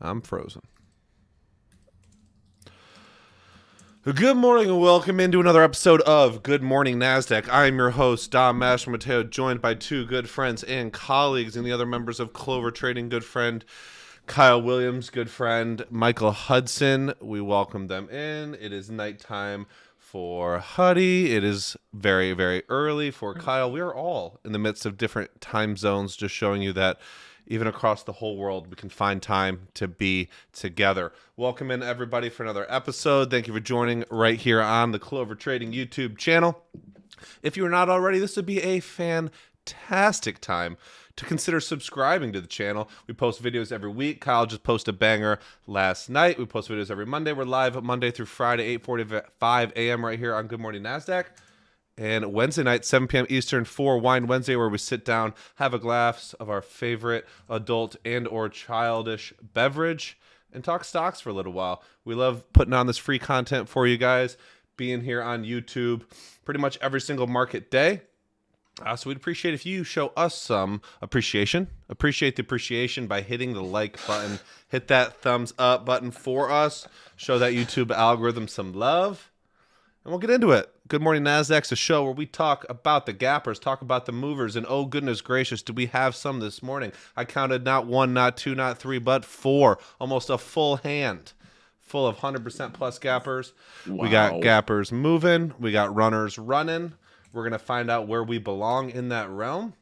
I'm frozen. Good morning and welcome into another episode of Good Morning NASDAQ. I'm your host, Dom Master Mateo, joined by two good friends and colleagues and the other members of Clover Trading. Good friend Kyle Williams, good friend Michael Hudson. We welcome them in. It is nighttime for Huddy. It is very, very early for Kyle. We are all in the midst of different time zones, just showing you that even across the whole world, we can find time to be together. Welcome in, everybody, for another episode. Thank you for joining right here on the Clover Trading YouTube channel. If you are not already, this would be a fantastic time to consider subscribing to the channel. We post videos every week. Kyle just posted a banger last night. We post videos every Monday. We're live Monday through Friday, 8:45 a.m. right here on Good Morning NASDAQ. And Wednesday night, 7 p.m. Eastern, for Wine Wednesday, where we sit down, have a glass of our favorite adult and or childish beverage, and talk stocks for a little while. We love putting on this free content for you guys, being here on YouTube pretty much every single market day. So we'd appreciate if you show us some appreciation. Appreciate the appreciation by hitting the like button. Hit that thumbs up button for us. Show that YouTube algorithm some love. And we'll get into it. Good Morning NASDAQ's a show where we talk about the gappers, talk about the movers, and oh goodness gracious, do we have some this morning. I counted not one, not two, not three, but four. Almost a full hand full of 100% plus gappers. Wow. We got gappers moving. We got runners running. We're going to find out where we belong in that realm.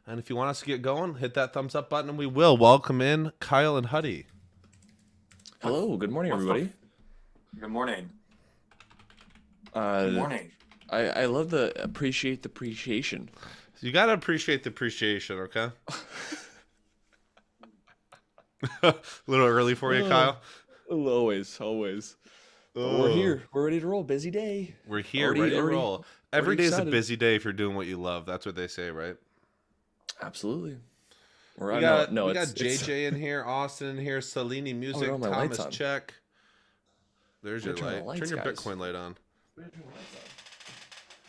And if you want us to get going, hit that thumbs up button and we will. Welcome in Kyle and Huddy. Hello. Good morning, everybody. Good morning. Good morning. I love the appreciate the appreciation. You got to appreciate the appreciation, okay? A little early for you, Kyle? Always. But we're here. We're ready to roll. Busy day. We're here, ready to roll. Every day is a busy day if you're doing what you love. That's what they say, right? Absolutely. We got JJ in here, Austin in here, Salini Music, Thomas Check. There's your light. Turn your Bitcoin light on.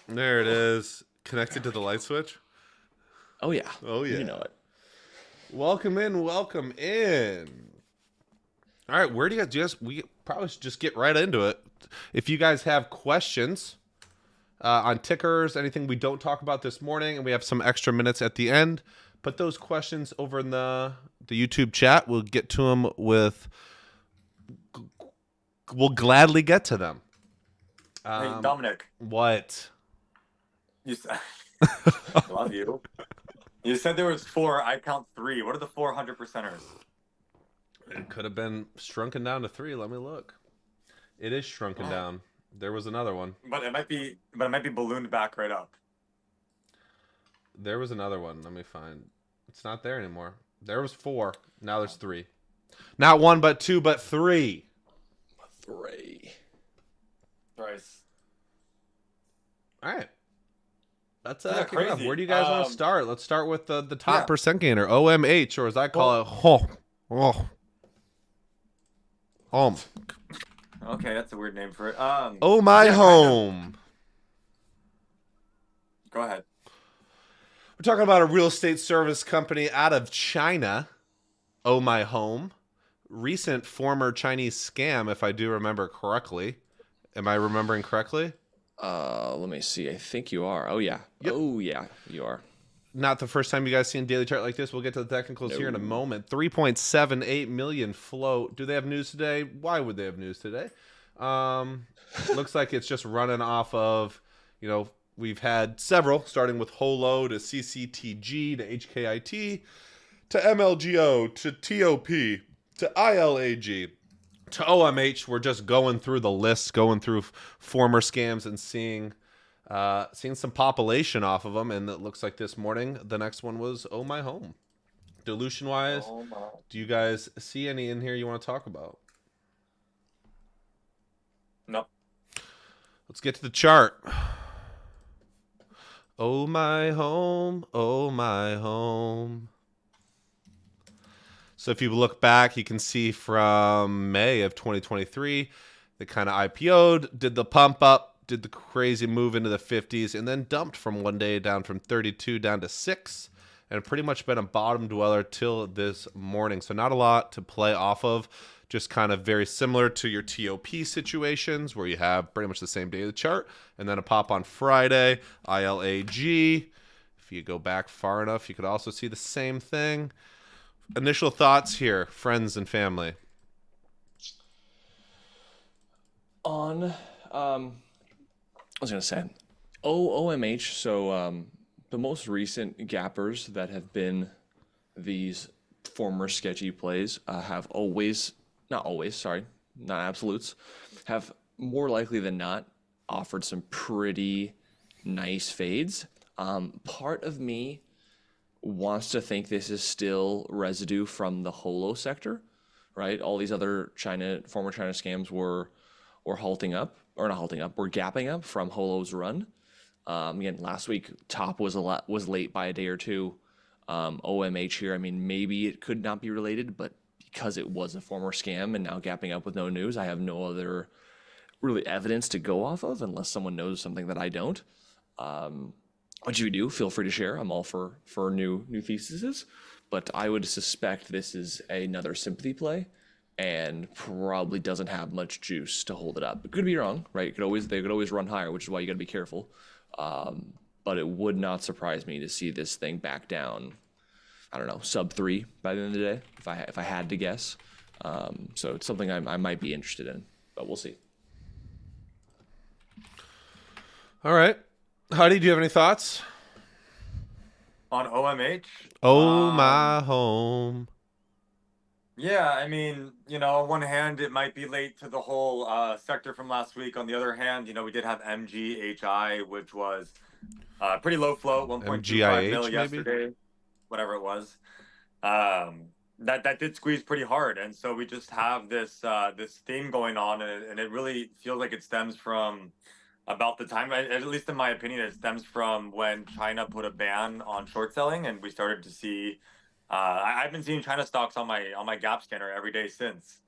There it is. Connected to the light switch? Oh, yeah. Oh, yeah. You know it. Welcome in. Welcome in. All right. Where do you guys we probably should just get right into it. If you guys have questions on tickers, anything we don't talk about this morning, and we have some extra minutes at the end, put those questions over in the YouTube chat. We'll get to them we'll gladly get to them. Hey, Dominic. What? You said, I love you. You said there was four. I count three. What are the 400%ers? It could have been shrunken down to three. Let me look. It is shrunken down. There was another one. But it might be ballooned back right up. There was another one. Let me find. It's not there anymore. There was four. Now there's three. Not one, but two, but three. Three. Thrice. All right. That's crazy. Where do you guys want to start? Let's start with the top percent gainer, OMH, or as I call it, home. Okay, that's a weird name for it. Oh my home. Go ahead. We're talking about a real estate service company out of China. Oh my home. Recent former Chinese scam, if I do remember correctly. Am I remembering correctly? Let me see. I think you are. Oh, yeah. Yep. Oh, yeah, you are. Not the first time you guys seen a daily chart like this. We'll get to the technicals here in a moment. 3.78 million float. Do they have news today? Why would they have news today? Looks like it's just running off of, we've had several, starting with HOLO to CCTG to HKIT to MLGO to TOP to ILAG. To OMH, we're just going through the list, going through former scams and seeing some population off of them. And it looks like this morning, the next one was Oh My Home. Dilution-wise, do you guys see any in here you want to talk about? No. Let's get to the chart. Oh my home, oh my home. So if you look back, you can see from May of 2023, they kind of IPO'd, did the pump up, did the crazy move into the 50s, and then dumped from one day down from 32 down to 6. and pretty much been a bottom dweller till this morning. So not a lot to play off of. Just kind of very similar to your TOP situations where you have pretty much the same day of the chart and then a pop on Friday, ILAG. If you go back far enough, you could also see the same thing. Initial thoughts here, friends and family. On, I was going to say, OMH, so the most recent gappers that have been these former sketchy plays have always, not always, sorry, not absolutes, have more likely than not offered some pretty nice fades. Part of me wants to think this is still residue from the holo sector, right? All these other former China scams were halting up, or not halting up, were gapping up from holo's run. Again, last week top was late by a day or two. OMH here, I mean, maybe it could not be related, but because it was a former scam and now gapping up with no news, I have no other really evidence to go off of unless someone knows something that I don't. What you do, feel free to share. I'm all for new theses, but I would suspect this is another sympathy play and probably doesn't have much juice to hold it up. It could be wrong, right? They could always run higher, which is why you got to be careful. But it would not surprise me to see this thing back down, I don't know, sub 3 by the end of the day, if I had to guess. So it's something I might be interested in, but we'll see. All right. Huddy, do you have any thoughts? On OMH? Oh, my home. Yeah, I mean, on one hand, it might be late to the whole sector from last week. On the other hand, we did have MGHI, which was pretty low float, 1.25 mil yesterday, whatever it was. That did squeeze pretty hard, and so we just have this theme going on, and it really feels like it stems from about the time, at least in my opinion, it stems from when China put a ban on short selling, and we started to see. I've been seeing China stocks on my gap scanner every day since,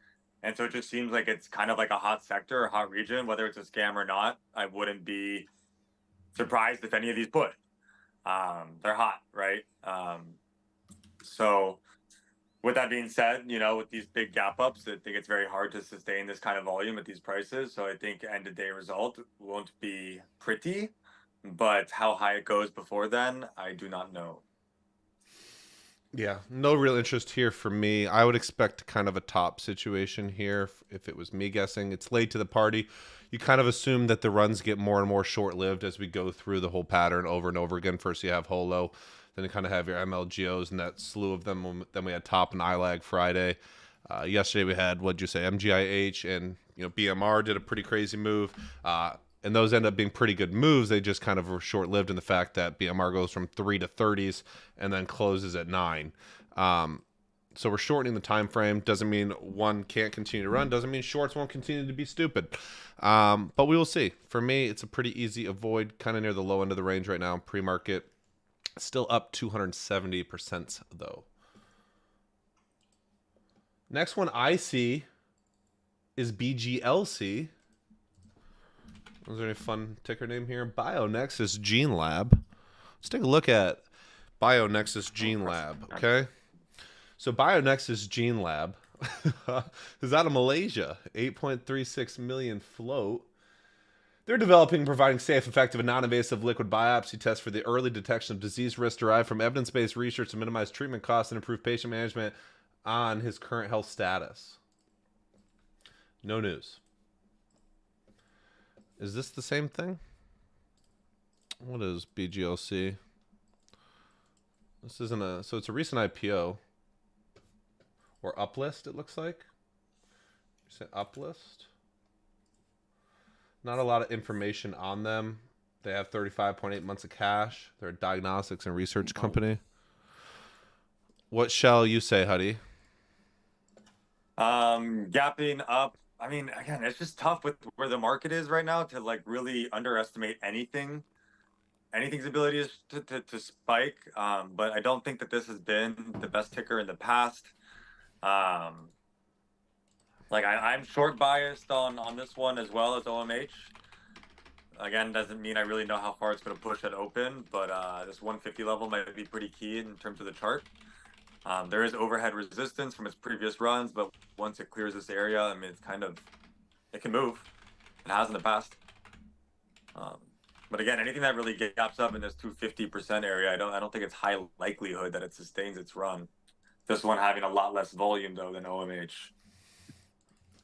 and so it just seems like it's kind of like a hot sector, a hot region, whether it's a scam or not. I wouldn't be surprised if any of these put. They're hot, right? So with that being said, with these big gap ups, I think it's very hard to sustain this kind of volume at these prices. So I think end of day result won't be pretty, but how high it goes before then, I do not know. Yeah, no real interest here for me. I would expect kind of a top situation here if it was me guessing. It's late to the party. You kind of assume that the runs get more and more short-lived as we go through the whole pattern over and over again. First you have holo, then you kind of have your MLGOs and that slew of them. Then we had top and ILAG Friday. Yesterday we had, what'd you say, MGIH and BMR did a pretty crazy move. And those end up being pretty good moves. They just kind of were short-lived in the fact that BMR goes from 3 to 30s and then closes at 9. So we're shortening the time frame. Doesn't mean one can't continue to run. Doesn't mean shorts won't continue to be stupid. But we will see. For me, it's a pretty easy avoid, kind of near the low end of the range right now. Pre-market still up 270% though. Next one I see is BGLC. Is there any fun ticker name here? BioNexus Gene Lab. Let's take a look at BioNexus Gene Lab, okay? So BioNexus Gene Lab is out of Malaysia, 8.36 million float. They're developing and providing safe, effective, and non-invasive liquid biopsy tests for the early detection of disease risk derived from evidence-based research to minimize treatment costs and improve patient management on his current health status. No news. Is this the same thing? What is BGLC? This isn't a... So it's a recent IPO. Or uplist, it looks like. You said uplist? Not a lot of information on them. They have 35.8 months of cash. They're a diagnostics and research company. What shall you say, Huddy? Gapping up. I mean, again, it's just tough with where the market is right now to really underestimate anything's ability to spike. But I don't think that this has been the best ticker in the past. I'm short biased on this one as well as OMH. Again, doesn't mean I really know how far it's going to push at open, but this 150 level might be pretty key in terms of the chart. There is overhead resistance from its previous runs, but once it clears this area, I mean, it can move. It has in the past. But again, anything that really gaps up in this 250% area, I don't think it's high likelihood that it sustains its run. This one having a lot less volume though than OMH.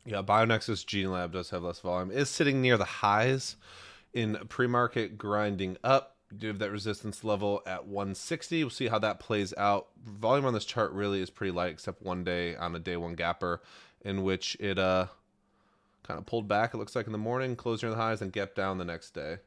Yeah, Bionexus Gene Lab does have less volume. Is sitting near the highs in pre-market, grinding up. You do have that resistance level at 160. We'll see how that plays out. Volume on this chart really is pretty light, except one day on a day one gapper in which it kind of pulled back, it looks like, in the morning, closed near the highs, and gapped down the next day.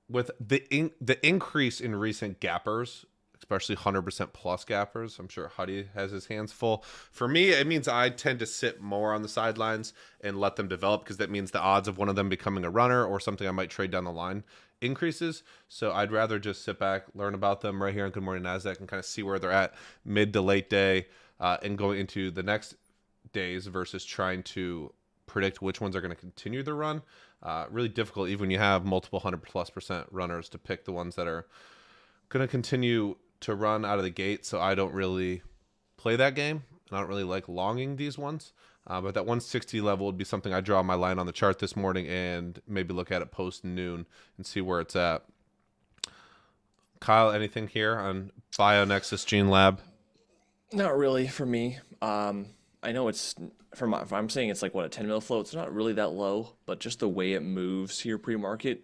With the increase in recent gappers, especially 100% plus gappers, I'm sure Huddy has his hands full. For me, it means I tend to sit more on the sidelines and let them develop, because that means the odds of one of them becoming a runner or something I might trade down the line increases. So I'd rather just sit back, learn about them right here on Good Morning NASDAQ, and kind of see where they're at mid to late day and going into the next days versus trying to predict which ones are going to continue the run. Really difficult, even when you have multiple 100+% runners, to pick the ones that are going to continue to run out of the gate. So I don't really play that game, and I don't really like longing these ones. But that 160 level would be something I draw my line on the chart this morning and maybe look at it post noon and see where it's at. Kyle, anything here on Bionexus Gene Lab? Not really for me. I know it's if I'm saying it's like what, a 10 mil float. It's not really that low, but just the way it moves here pre-market,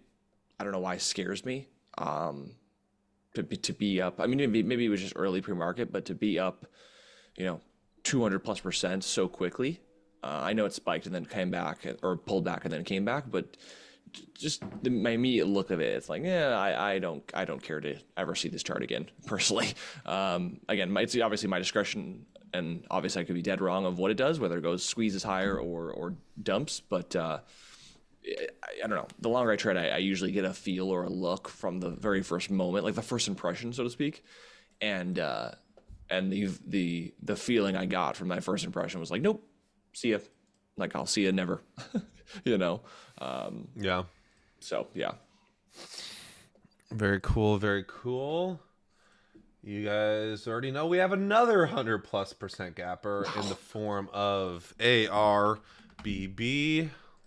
I don't know why it scares me. To be up, I mean, maybe it was just early pre-market, but to be up, 200+% so quickly. I know it spiked and then came back, or pulled back and then came back, but just my immediate look of it, it's like, yeah, I don't care to ever see this chart again, personally. Again, it's obviously my discretion, and obviously I could be dead wrong of what it does, whether it goes squeezes higher or dumps, but I don't know. The longer I trade, I usually get a feel or a look from the very first moment, like the first impression, so to speak, and the feeling I got from my first impression was like, nope, see ya. Like, I'll see ya never, Yeah. So, yeah. Very cool. Very cool. You guys already know we have another 100+% gapper in the form of ARBB.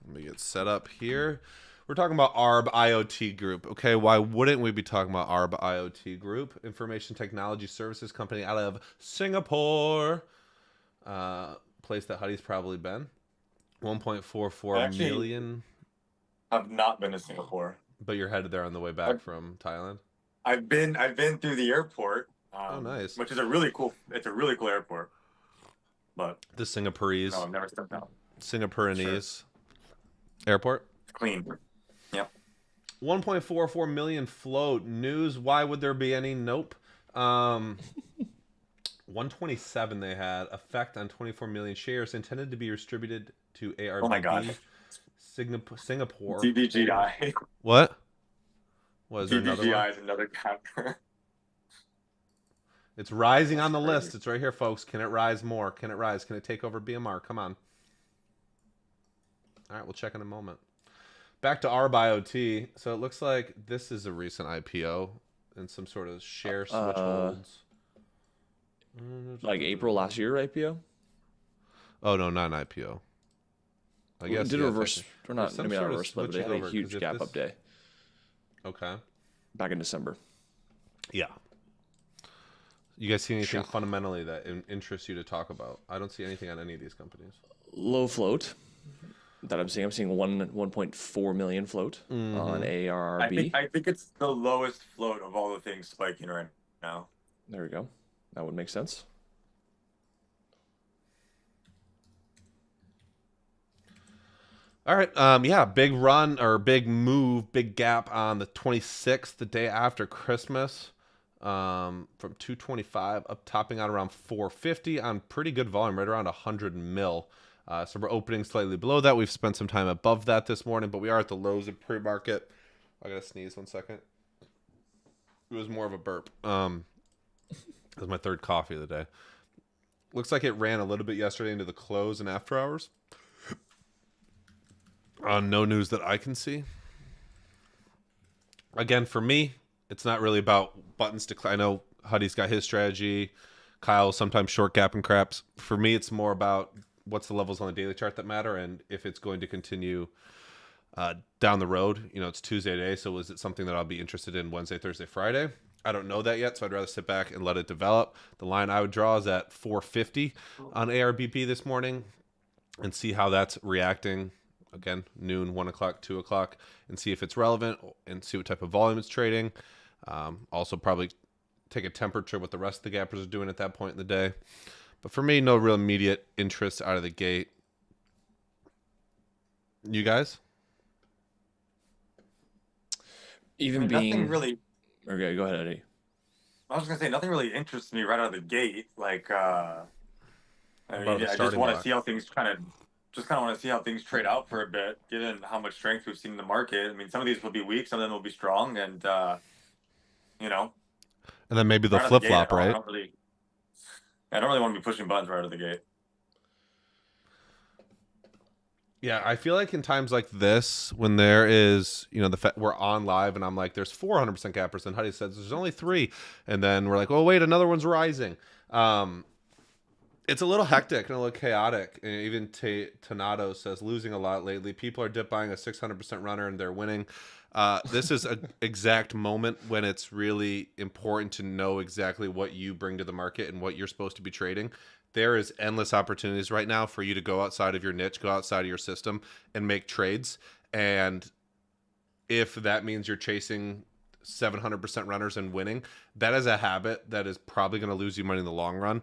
Let me get set up here. We're talking about ARB IoT Group. Okay, why wouldn't we be talking about ARB IoT Group? Information Technology Services Company out of Singapore. Place that Huddy's probably been. 1.44 million. I've not been to Singapore. But you're headed there on the way back from Thailand? I've been through the airport. Oh, nice. Which is a really cool airport. But the Singaporeese. No, I've never stepped out. Singaporeanese airport. It's clean. Yep. 1.44 million float. News, why would there be any? Nope. 127 they had. Effect on 24 million shares intended to be distributed to ARBB. Oh my god. Singapore. DBGI. What? Was there another one? DBGI is another capper. It's rising on the list. It's right here, folks. Can it rise more? Can it rise? Can it take over BMR? Come on. All right, we'll check in a moment. Back to ARB IoT. So it looks like this is a recent IPO and some sort of share switch holds. Like April last year IPO? Oh, no, not an IPO. I guess did a reverse, or not, maybe not a reverse split, but they had a huge gap up day. Okay. Back in December. Yeah. You guys see anything fundamentally that interests you to talk about? I don't see anything on any of these companies. Low float that I'm seeing. I'm seeing 1.4 million float on ARB. I think it's the lowest float of all the things spiking right now. There we go. That would make sense. All right. Yeah, big run or big move, big gap on the 26th, the day after Christmas, from 225 up, topping out around 450 on pretty good volume, right around 100 mil. So we're opening slightly below that. We've spent some time above that this morning, but we are at the lows of pre-market. I gotta sneeze 1 second. It was more of a burp. It was my third coffee of the day. Looks like it ran a little bit yesterday into the close and after hours. No news that I can see. Again, for me, it's not really about buttons to. I know Huddy's got his strategy. Kyle sometimes short gap and craps. For me, it's more about what's the levels on the daily chart that matter, and if it's going to continue down the road. It's Tuesday today, so is it something that I'll be interested in Wednesday, Thursday, Friday? I don't know that yet, so I'd rather sit back and let it develop. The line I would draw is at 450 on ARBP this morning and see how that's reacting. Again, noon, 1 o'clock, 2 o'clock, and see if it's relevant and see what type of volume it's trading. Also, probably take a temperature what the rest of the gappers are doing at that point in the day. But for me, no real immediate interest out of the gate. You guys? Even Nothing being really. okay, go ahead, Eddie. I was gonna say nothing really interests me right out of the gate. Like, I About the just starting want to block. see how things just kind of want to see how things trade out for a bit, given how much strength we've seen in the market. I mean, some of these will be weak, some of them will be strong, and you know, And then maybe they'll right out of the gate, flip-flop, I right? don't really want to be pushing buttons right out of the gate. Yeah, I feel like in times like this, when there is, we're on live and I'm like, there's 400% gappers, and Huddy says there's only 3, and then we're like, oh wait, another one's rising. It's a little hectic and a little chaotic. And even Tonato says losing a lot lately. People are dip buying a 600% runner and they're winning. This is an exact moment when it's really important to know exactly what you bring to the market and what you're supposed to be trading. There is endless opportunities right now for you to go outside of your niche, go outside of your system, and make trades. And if that means you're chasing 700% runners and winning, that is a habit that is probably going to lose you money in the long run.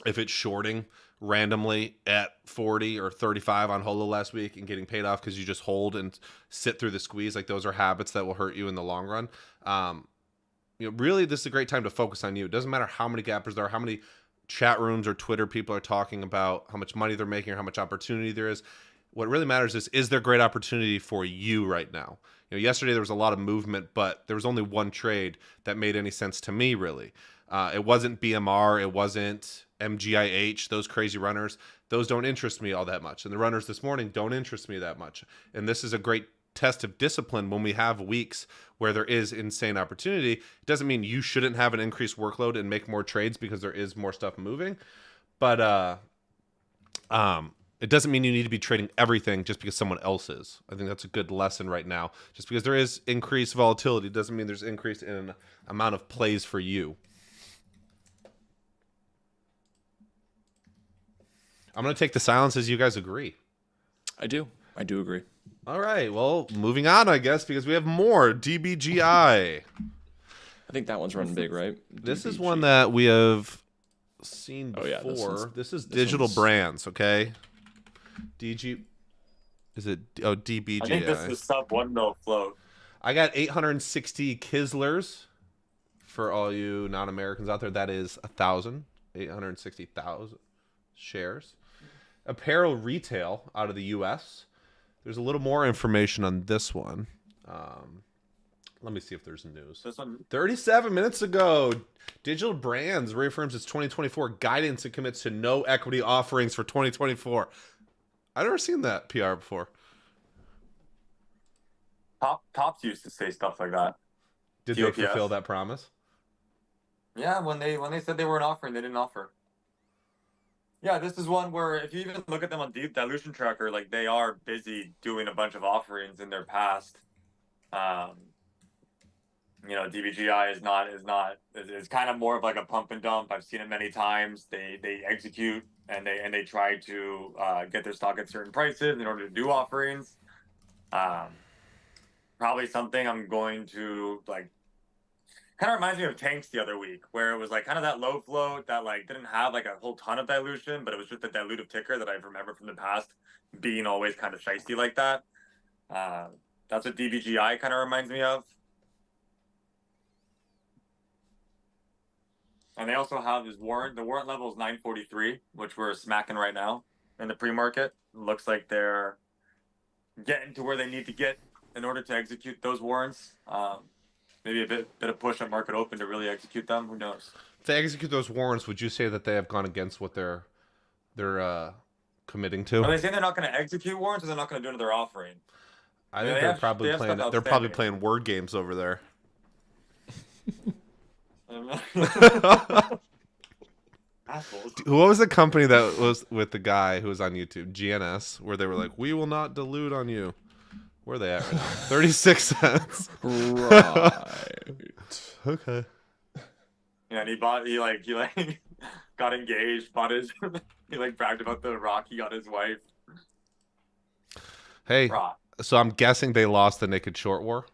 If it's shorting randomly at 40 or 35 on Holo last week and getting paid off because you just hold and sit through the squeeze, like those are habits that will hurt you in the long run. Really, this is a great time to focus on you. It doesn't matter how many gappers there are, how many chat rooms or Twitter people are talking about how much money they're making or how much opportunity there is. What really matters is there great opportunity for you right now? Yesterday there was a lot of movement, but there was only one trade that made any sense to me, really. It wasn't BMR, it wasn't MGIH, those crazy runners. Those don't interest me all that much. And the runners this morning don't interest me that much. And this is a great test of discipline when we have weeks where there is insane opportunity. It doesn't mean you shouldn't have an increased workload and make more trades because there is more stuff moving. But it doesn't mean you need to be trading everything just because someone else is. I think that's a good lesson right now. Just because there is increased volatility doesn't mean there's increase in amount of plays for you. I'm going to take the silence as you guys agree. I do agree. All right. Well, moving on, I guess, because we have more DBGI. I think that one's running big, right? This is one that we have seen before. Oh, yeah, this is digital brands, okay? DG. Is it? Oh, DBGI. I think this is sub 1 mil float. I got 860 Kislers for all you non-Americans out there. That is 860,000 shares. Apparel retail out of the U.S. There's a little more information on this one. Let me see if there's news. This one, 37 minutes ago, Digital Brands reaffirms its 2024 guidance and commits to no equity offerings for 2024. I've never seen that PR before. Tops used to say stuff like that. Did TOPS. they fulfill that promise? Yeah, when they said they weren't offering, they didn't offer. Yeah, this is one where if you even look at them on Deep Dilution Tracker, like they are busy doing a bunch of offerings in their past. DBGI is kind of more of like a pump and dump. I've seen it many times. They execute and they try to get their stock at certain prices in order to do offerings. Probably something I'm going to like. Kind of reminds me of Tanks the other week, where it was like kind of that low float that like didn't have like a whole ton of dilution, but it was just a dilutive ticker that I remember from the past being always kind of shiesty like that. That's what DBGI kind of reminds me of. And they also have this warrant. The warrant level is 943, which we're smacking right now in the pre-market. Looks like they're getting to where they need to get in order to execute those warrants. Maybe a bit of push at market open to really execute them. Who knows? If they execute those warrants, would you say that they have gone against what they're committing to? Are they saying they're not going to execute warrants, or they're not going to do another offering? I Yeah, think they they're have- probably they have playing. stuff They're probably outstanding. playing word games over there. Assholes. What was the company that was with the guy who was on YouTube? GNS, where they were like, "We will not dilute on you." Where are they at right now? 36 cents. Right. Okay. Yeah, and he got engaged, bought his he like bragged about the rock he got his wife. Hey, Raw. so I'm guessing they lost the naked short war.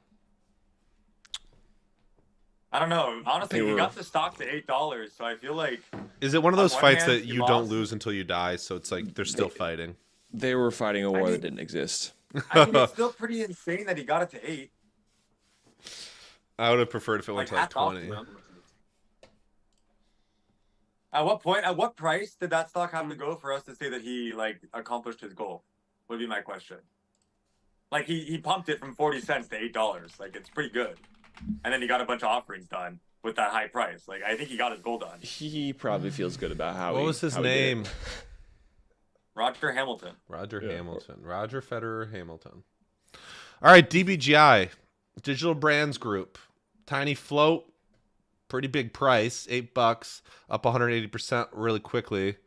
I don't know. Honestly, They he were- got the stock to $8, so I feel like Is it one of On those one fights hand, that he you don't lost. lose until you die? So it's like they're still fighting. They were fighting a war mean- that didn't exist. I mean it's still pretty insane that he got it to 8. I would have preferred if it went Like to like hats off to 20. him. At what price did that stock have to go for us to say that he like accomplished his goal? Would be my question. Like he pumped it from 40 cents to $8. Like it's pretty good. And then he got a bunch of offerings done with that high price. Like I think he got his goal done. He probably feels good about how. What he, was his how he did it. name? Roger Hamilton. Roger Yeah. Hamilton. Roger Federer Hamilton. All right, DBGI, Digital Brands Group. Tiny float, pretty big price, $8, up 180% really quickly.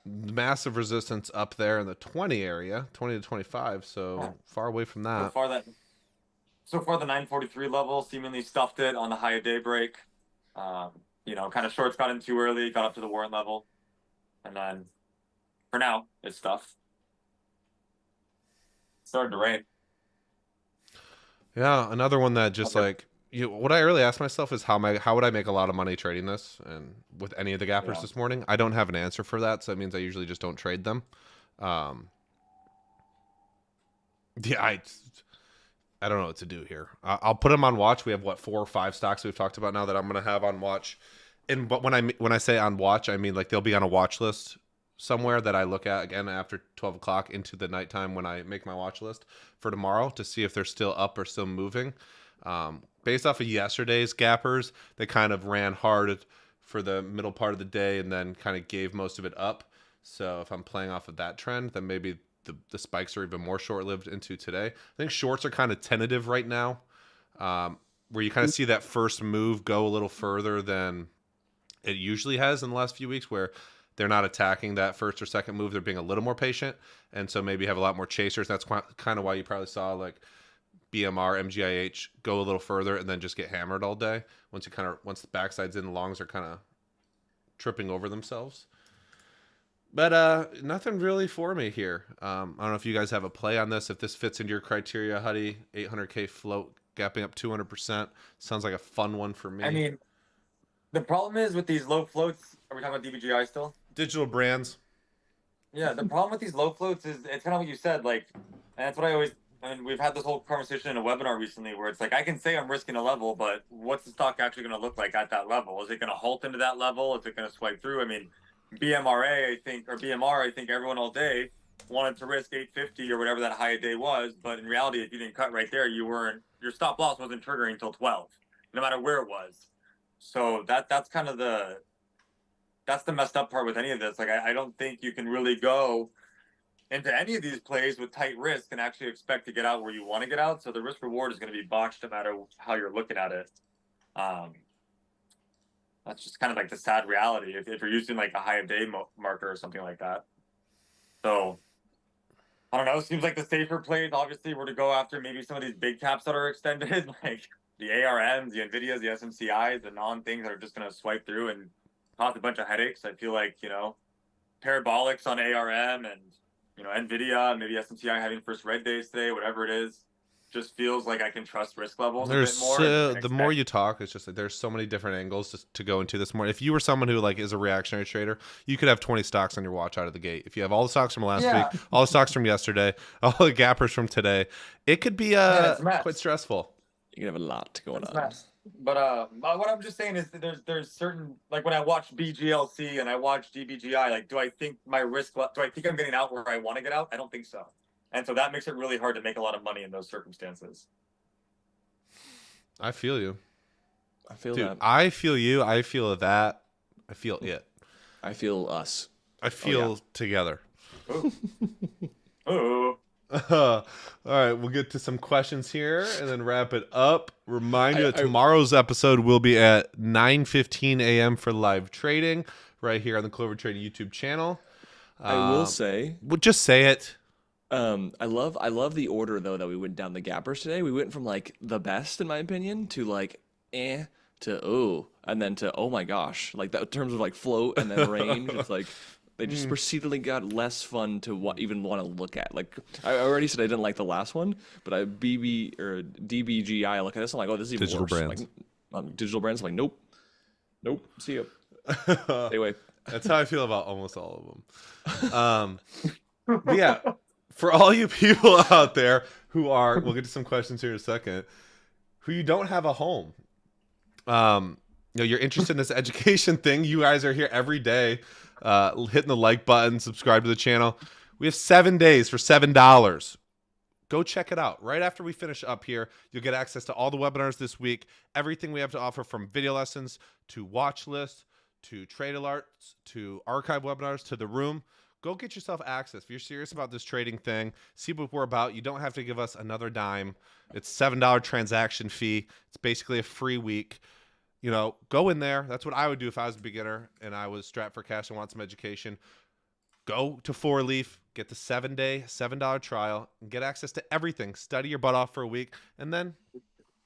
Massive resistance up there in the 20 area, 20 to 25, so far away from So that. far the 943 level seemingly stuffed it on the high of daybreak. Kind of shorts got in too early, got up to the warrant level, and then for now it's stuffed. Started to rain. Yeah, another one that just Okay. like what I really asked myself is how would I make a lot of money trading this and with any of the gappers Yeah. this morning. I don't have an answer for that, so that means I usually just don't trade them. Yeah, I don't know what to do here. I'll put them on watch. We have 4 or 5 stocks we've talked about now that I'm going to have on watch. But when I say on watch, I mean like they'll be on a watch list somewhere that I look at again after 12 o'clock into the nighttime when I make my watch list for tomorrow to see if they're still up or still moving. Based off of yesterday's gappers, they kind of ran hard for the middle part of the day and then kind of gave most of it up. So if I'm playing off of that trend, then maybe the spikes are even more short-lived into today. I think shorts are kind of tentative right now, where you kind of see that first move go a little further than it usually has in the last few weeks, where they're not attacking that first or second move. They're being a little more patient, and so maybe have a lot more chasers. That's kind of why you probably saw like BMR, MGIH go a little further and then just get hammered all day. Once the backside's in, the longs are kind of tripping over themselves. But nothing really for me here. I don't know if you guys have a play on this. If this fits into your criteria, Huddy, 800K float, gapping up 200%. Sounds like a fun one for me. I mean, the problem is with these low floats. Are we talking about DBGI still? Digital brands. Yeah, the problem with these low floats is it's kind of what you said, like, and that's what I mean, we've had this whole conversation in a webinar recently where it's like, I can say I'm risking a level, but what's the stock actually going to look like at that level? Is it going to halt into that level? Is it going to swipe through? I mean, BMR, I think everyone all day wanted to risk 850 or whatever that high day was, but in reality, if you didn't cut right there, your stop loss wasn't triggering until 12, no matter where it was. So that's kind of the messed up part with any of this. Like, I don't think you can really go into any of these plays with tight risk and actually expect to get out where you want to get out. So the risk reward is going to be botched no matter how you're looking at it. That's just kind of like the sad reality if you're using like a high of day marker or something like that. So I don't know. It seems like the safer plays obviously were to go after maybe some of these big caps that are extended, like the ARMs, the NVIDIAs, the SMCIs, the non-things that are just going to swipe through and cause a bunch of headaches. I feel like, parabolics on ARM and, NVIDIA, maybe SMCI having first red days today, whatever it is, just feels like I can trust risk levels a bit more. The more you talk, it's just like there's so many different angles to go into this morning. If you were someone who like is a reactionary trader, you could have 20 stocks on your watch out of the gate. If you have all the stocks from last week, all the stocks from yesterday, all the gappers from today, it could be quite stressful. You can have a lot going on. Mess. But what I'm just saying is that there's certain, like when I watch BGLC and I watch DBGI, like do I think I'm getting out where I want to get out? I don't think so. And so that makes it really hard to make a lot of money in those circumstances. I feel you. I feel Dude, that. I feel you. I feel that. I feel it. I feel us. I feel together. Oh. All right, we'll get to some questions here and then wrap it up. Remind you that I- tomorrow's episode will be at 9:15 a.m. for live trading right here on the Clover Trading YouTube channel. I will say, Well, just say it. I love the order though that we went down the gappers today. We went from like the best in my opinion to like to oh and then to oh my gosh, like that in terms of like float and then range. It's like they just procedurally got less fun to even want to look at. Like I already said I didn't like the last one, but I BB or DBGI I look at this, I'm like, oh, this is even Digital worse. brands. Like, digital brands. I'm like, nope. See ya. Stay away. That's how I feel about almost all of them. But yeah, for all you people out there who are, we'll get to some questions here in a second, who you don't have a home. You're interested in this education thing. You guys are here every day, hitting the like button, subscribe to the channel. We have 7 days for $7. Go check it out. Right after we finish up here, you'll get access to all the webinars this week, everything we have to offer from video lessons to watch lists to trade alerts to archive webinars to the room. Go get yourself access. If you're serious about this trading thing, see what we're about. You don't have to give us another dime. It's $7 transaction fee. It's basically a free week. Go in there. That's what I would do if I was a beginner and I was strapped for cash and want some education. Go to 4Leaf, get the 7-day, $7 trial, and get access to everything. Study your butt off for a week, and then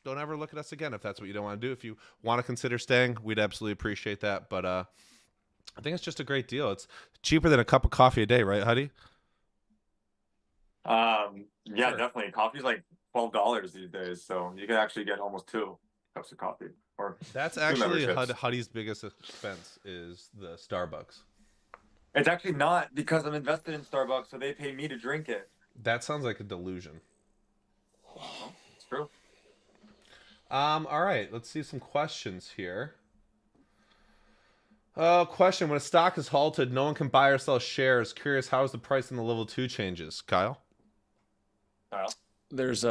don't ever look at us again if that's what you don't want to do. If you want to consider staying, we'd absolutely appreciate that. But I think it's just a great deal. It's cheaper than a cup of coffee a day, right, Huddy? Yeah, Sure. definitely. Coffee's like $12 these days, so you can actually get almost 2 cups of coffee. Or That's 2 actually memberships. Huddy's biggest expense is the Starbucks. It's actually not because I'm invested in Starbucks, so they pay me to drink it. That sounds like a delusion. It's true. All right, let's see some questions here. Question: when a stock is halted, no one can buy or sell shares. Curious, how is the price in the level 2 changes? Kyle? Kyle? There's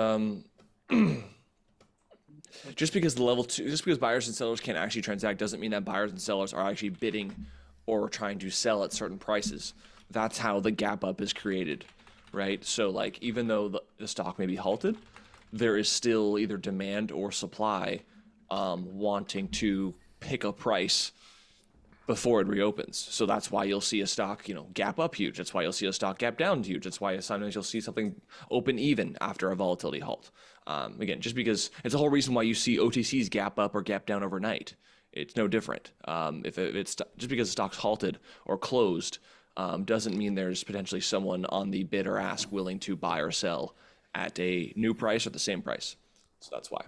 just because buyers and sellers can't actually transact doesn't mean that buyers and sellers are actually bidding or trying to sell at certain prices. That's how the gap up is created, right? So like even though the stock may be halted, there is still either demand or supply wanting to pick a price before it reopens. So that's why you'll see a stock, gap up huge. That's why you'll see a stock gap down huge. That's why sometimes you'll see something open even after a volatility halt. Again, just because it's the whole reason why you see OTCs gap up or gap down overnight. It's no different. If it's just because the stock's halted or closed doesn't mean there's potentially someone on the bid or ask willing to buy or sell at a new price or the same price. So that's why.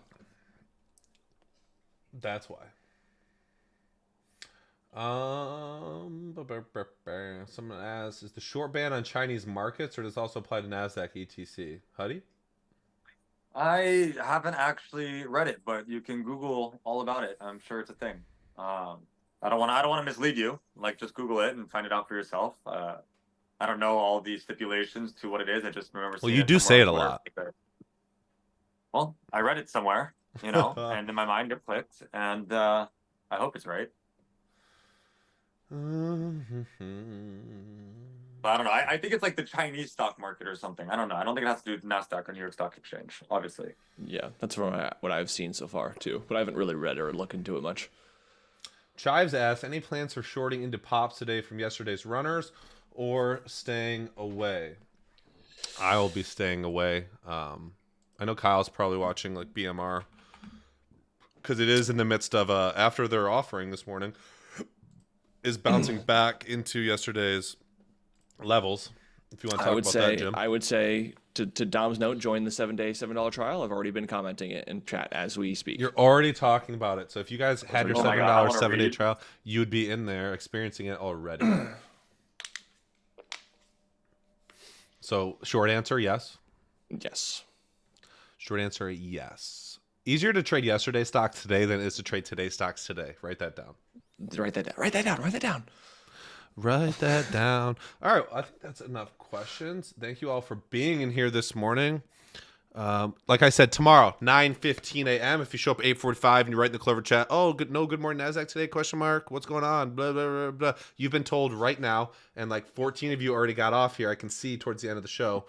That's why. Someone asks, is the short ban on Chinese markets, or does it also apply to NASDAQ ETC? Huddy? I haven't actually read it, but you can Google all about it. I'm sure it's a thing. I don't want to mislead you. Like, just Google it and find it out for yourself. I don't know all the stipulations to what it is. I just remember. Well, seeing you do somewhere say it a on lot. Twitter. Well, I read it somewhere, and in my mind it clicked, and I hope it's right. But I don't know. I think it's like the Chinese stock market or something. I don't know. I don't think it has to do with NASDAQ or New York Stock Exchange, obviously. Yeah, that's what I've seen so far too, but I haven't really read or looked into it much. Chives asks, any plans for shorting into pops today from yesterday's runners or staying away? I will be staying away. I know Kyle's probably watching like BMR because it is in the midst of after their offering this morning is bouncing back into yesterday's levels. If you want to talk about that, Jim. I would say to Dom's note, join the 7-day $7 trial. I've already been commenting it in chat as we speak. You're already talking about it. So if you guys had your Oh my $7 God, I wanna 7-day read. trial, you would be in there experiencing it already. So short answer, yes. Yes. Short answer, yes. Easier to trade yesterday's stocks today than it is to trade today's stocks today. Write that down. Write that down. Write that down. Write that down. Write that down. All right, I think that's enough questions. Thank you all for being in here this morning. Like I said, tomorrow, 9:15 a.m. If you show up 8:45 and you write in the Clover chat, good morning NASDAQ today, question mark, what's going on, blah, blah, blah, blah. You've been told right now, and like 14 of you already got off here. I can see towards the end of the show.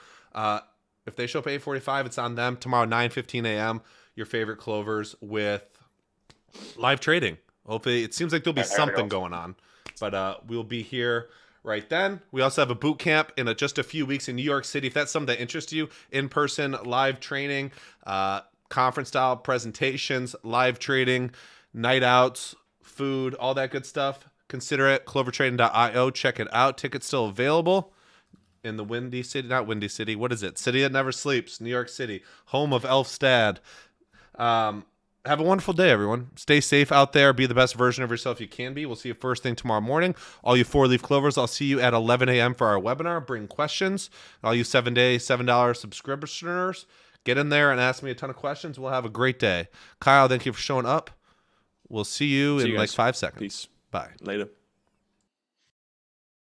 If they show up at 8:45, it's on them. Tomorrow, 9:15 a.m., your favorite Clovers with live trading. Hopefully, it seems like there'll be something going on. But we'll be here right then. We also have a boot camp in just a few weeks in New York City. If that's something that interests you, in-person live training, conference-style presentations, live trading, night outs, food, all that good stuff, consider it. Clovertrading.io. Check it out. Tickets still available in the Windy City. Not Windy City. What is it? City that never sleeps. New York City. Home of Elfstad. Have a wonderful day, everyone. Stay safe out there. Be the best version of yourself you can be. We'll see you first thing tomorrow morning. All you 4-leaf Clovers, I'll see you at 11 a.m. for our webinar. Bring questions. All you 7-day, $7 subscribers, get in there and ask me a ton of questions. We'll have a great day. Kyle, thank you for showing up. We'll see you in like 5 seconds. Peace. Bye. Later.